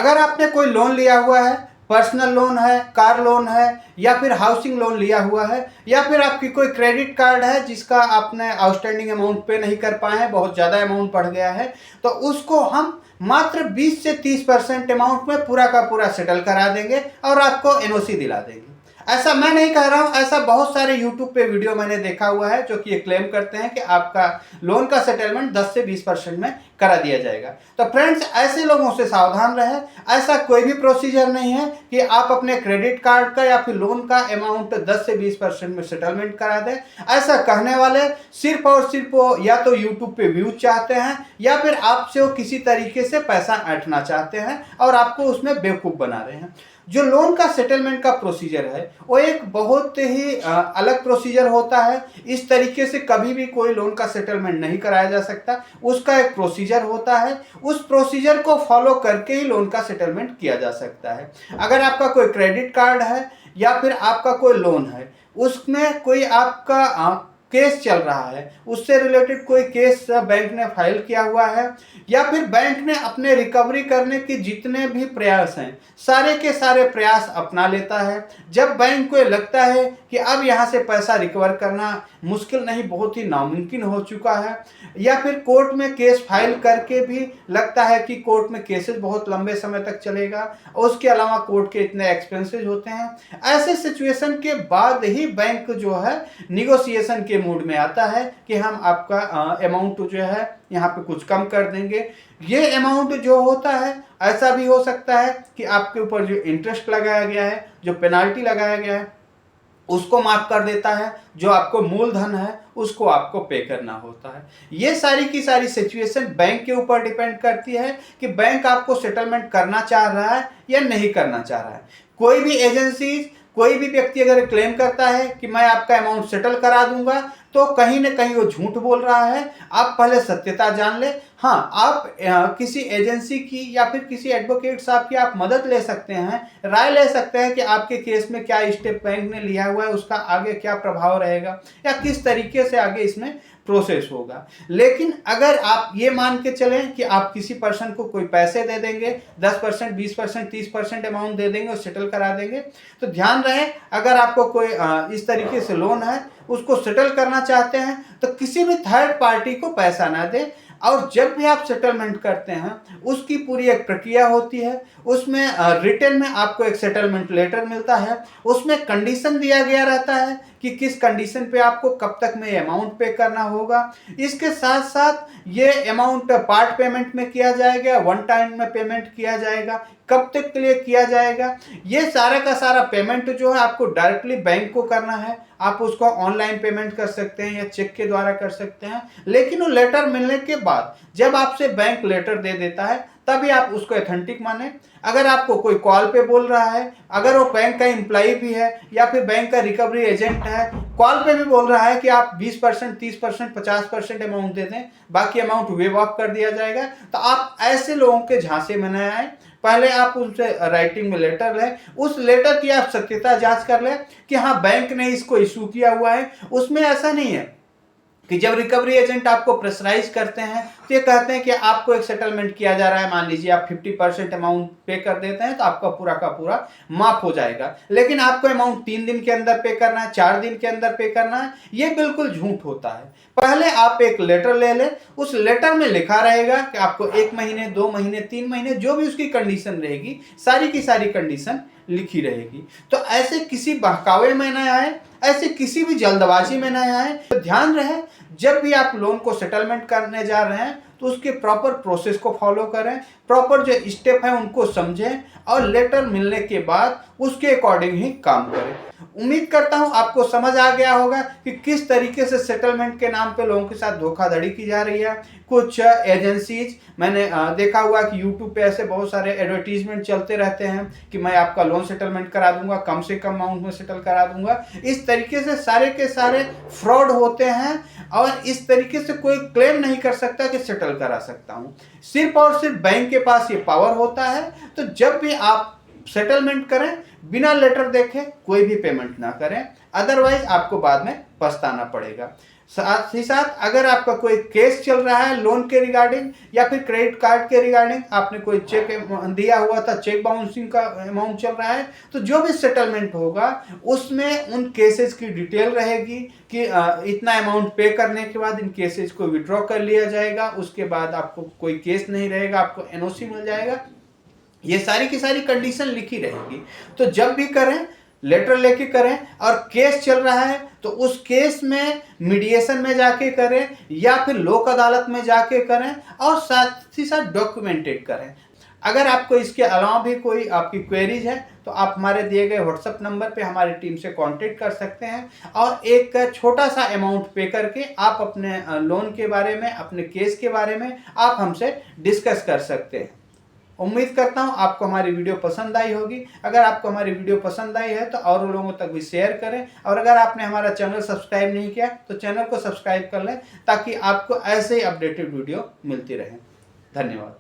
अगर आपने कोई लोन लिया हुआ है, पर्सनल लोन है, कार लोन है, या फिर हाउसिंग लोन लिया हुआ है, या फिर आपकी कोई क्रेडिट कार्ड है जिसका आपने आउटस्टैंडिंग अमाउंट पे नहीं कर पाए हैं, बहुत ज़्यादा अमाउंट बढ़ गया है, तो उसको हम मात्र 20 से 30% अमाउंट में पूरा का पूरा सेटल करा देंगे और आपको एनओसी दिला देंगे। ऐसा मैं नहीं कह रहा हूं, ऐसा बहुत सारे यूट्यूब पे वीडियो मैंने देखा हुआ है जो कि ये क्लेम करते हैं कि आपका लोन का सेटलमेंट 10 से 20% में करा दिया जाएगा। तो फ्रेंड्स, ऐसे लोगों से सावधान रहें। ऐसा कोई भी प्रोसीजर नहीं है कि आप अपने क्रेडिट कार्ड का या फिर लोन का अमाउंट 10 से 20% में सेटलमेंट करा दें। ऐसा कहने वाले सिर्फ और सिर्फ या तो यूट्यूब पे व्यूज चाहते हैं या फिर आपसे वो किसी तरीके से पैसा ऐंठना चाहते हैं और आपको उसमें बेवकूफ़ बना रहे हैं। जो लोन का सेटलमेंट का प्रोसीजर है वो एक बहुत ही अलग प्रोसीजर होता है। इस तरीके से कभी भी कोई लोन का सेटलमेंट नहीं कराया जा सकता। उसका एक प्रोसीजर होता है, उस प्रोसीजर को फॉलो करके ही लोन का सेटलमेंट किया जा सकता है। अगर आपका कोई क्रेडिट कार्ड है या फिर आपका कोई लोन है, उसमें कोई आपका केस चल रहा है, उससे रिलेटेड कोई केस बैंक ने फाइल किया हुआ है, या फिर बैंक ने अपने रिकवरी करने के जितने भी प्रयास हैं सारे के सारे प्रयास अपना लेता है। जब बैंक को लगता है कि अब यहाँ से पैसा रिकवर करना मुश्किल नहीं, बहुत ही नामुमकिन हो चुका है, या फिर कोर्ट में केस फाइल करके भी लगता है कि कोर्ट में केसेस बहुत लंबे समय तक चलेगा और उसके अलावा कोर्ट के इतने एक्सपेंसेस होते हैं, ऐसे सिचुएशन के बाद ही बैंक जो है निगोशिएशन के मूड में आता है कि हम आपका अमाउंट जो है यहाँ पे कुछ कम कर देंगे। ये अमाउंट जो होता है, ऐसा भी हो सकता है कि आपके ऊपर जो इंटरेस्ट लगाया गया है, जो पेनाल्टी लगाया गया है, उसको माफ कर देता है। जो आपको मूलधन है उसको आपको पे करना होता है। ये सारी की सारी सिचुएशन बैंक के ऊपर डिपेंड करती है कि बैंक आपको सेटलमेंट करना चाह रहा है या नहीं करना चाह रहा है। कोई भी एजेंसी, कोई भी व्यक्ति अगर क्लेम करता है कि मैं आपका अमाउंट सेटल करा दूंगा, तो कहीं ना कहीं वो झूठ बोल रहा है। आप पहले सत्यता जान ले। हाँ, आप किसी एजेंसी की या फिर किसी एडवोकेट साहब की आप मदद ले सकते हैं, राय ले सकते हैं कि आपके केस में क्या स्टेप बैंक ने लिया हुआ है, उसका आगे क्या प्रभाव रहेगा या किस तरीके से आगे इसमें प्रोसेस होगा। लेकिन अगर आप ये मान के चलें कि आप किसी पर्सन को कोई पैसे दे देंगे, 10%, 20%, 30% अमाउंट दे देंगे और सेटल करा देंगे, तो ध्यान रहे, अगर आपको कोई इस तरीके से लोन है, उसको सेटल करना चाहते हैं, तो किसी भी थर्ड पार्टी को पैसा ना दें। और जब भी आप सेटलमेंट करते हैं उसकी पूरी एक प्रक्रिया होती है। उसमें रिटन में आपको एक सेटलमेंट लेटर मिलता है, उसमें कंडीशन दिया गया रहता है कि किस कंडीशन पे आपको कब तक में अमाउंट पे करना होगा। इसके साथ साथ ये अमाउंट पार्ट पेमेंट में किया जाएगा, वन टाइम में पेमेंट किया जाएगा, कब तक के लिए किया जाएगा, ये सारा का सारा पेमेंट जो है आपको डायरेक्टली बैंक को करना है। आप उसको ऑनलाइन पेमेंट कर सकते हैं या चेक के द्वारा कर सकते हैं। लेकिन वो लेटर मिलने के बाद जब आपसे बैंक लेटर दे देता है तभी आप उसको ऑथेंटिक माने। अगर आपको कोई कॉल पे बोल रहा है, अगर वो बैंक का एम्प्लॉय भी है या फिर बैंक का रिकवरी एजेंट है, कॉल पे भी बोल रहा है कि आप 20%, 30%, 50% अमाउंट दे दें, बाकी अमाउंट वेव ऑफ कर दिया जाएगा, तो आप ऐसे लोगों के झांसे में न आए। पहले आप उनसे राइटिंग में लेटर लें, उस लेटर की आप सत्यता जांच कर लें कि हाँ बैंक ने इसको इशू किया हुआ है। उसमें ऐसा नहीं है कि जब रिकवरी एजेंट आपको प्रेशराइज करते हैं तो ये कहते हैं कि आपको एक सेटलमेंट किया जा रहा है, मान लीजिए आप 50% अमाउंट पे कर देते हैं तो आपका पूरा का पूरा माफ हो जाएगा, लेकिन आपको अमाउंट 3 दिन के अंदर पे करना है, 4 दिन के अंदर पे करना है, ये बिल्कुल झूठ होता है। पहले आप एक लेटर ले लें, उस लेटर में लिखा रहेगा कि आपको 1 महीने, 2 महीने, 3 महीने, जो भी उसकी कंडीशन रहेगी, सारी की सारी कंडीशन लिखी रहेगी। तो ऐसे किसी बहकावे में न आए, ऐसे किसी भी जल्दबाजी में न आए। तो ध्यान रहे, जब भी आप लोन को सेटलमेंट करने जा रहे हैं तो उसके प्रॉपर प्रोसेस को फॉलो करें, प्रॉपर जो स्टेप है उनको समझें और लेटर मिलने के बाद उसके अकॉर्डिंग ही काम करें। उम्मीद करता हूं आपको समझ आ गया होगा कि किस तरीके से सेटलमेंट के नाम पे लोगों के साथ धोखाधड़ी की जा रही है। कुछ एजेंसीज मैंने देखा हुआ कि यूट्यूब पे ऐसे बहुत सारे एडवर्टीजमेंट चलते रहते हैं कि मैं आपका लोन सेटलमेंट करा दूंगा, कम से कम अमाउंट में सेटल करा दूंगा। इस तरीके से सारे के सारे फ्रॉड होते हैं और इस तरीके से कोई क्लेम नहीं कर सकता कि सेटल करा सकता हूं। सिर्फ और सिर्फ बैंक के पास ये पावर होता है। तो जब भी आप सेटलमेंट करें, बिना लेटर देखे कोई भी पेमेंट ना करें, अदरवाइज आपको बाद में पछताना पड़ेगा। साथ ही साथ अगर आपका कोई केस चल रहा है लोन के रिगार्डिंग या फिर क्रेडिट कार्ड के रिगार्डिंग, आपने कोई चेक दिया हुआ था, चेक बाउंसिंग का अमाउंट चल रहा है, तो जो भी सेटलमेंट होगा उसमें उन केसेस की डिटेल रहेगी कि इतना अमाउंट पे करने के बाद इन केसेस को विड्रॉ कर लिया जाएगा, उसके बाद आपको कोई केस नहीं रहेगा, आपको एनओसी मिल जाएगा। ये सारी की सारी कंडीशन लिखी रहेगी। तो जब भी करें लेटर लेके करें, और केस चल रहा है तो उस केस में मीडिएशन में जाके करें या फिर लोक अदालत में जाके करें, और साथ ही साथ डॉक्यूमेंटेड करें। अगर आपको इसके अलावा भी कोई आपकी क्वेरीज है तो आप हमारे दिए गए व्हाट्सएप नंबर पे हमारी टीम से कांटेक्ट कर सकते हैं, और एक छोटा सा अमाउंट पे करके आप अपने लोन के बारे में, अपने केस के बारे में आप हमसे डिस्कस कर सकते हैं। उम्मीद करता हूं आपको हमारी वीडियो पसंद आई होगी। अगर आपको हमारी वीडियो पसंद आई है तो और लोगों तक भी शेयर करें, और अगर आपने हमारा चैनल सब्सक्राइब नहीं किया तो चैनल को सब्सक्राइब कर लें, ताकि आपको ऐसे ही अपडेटेड वीडियो मिलती रहे। धन्यवाद।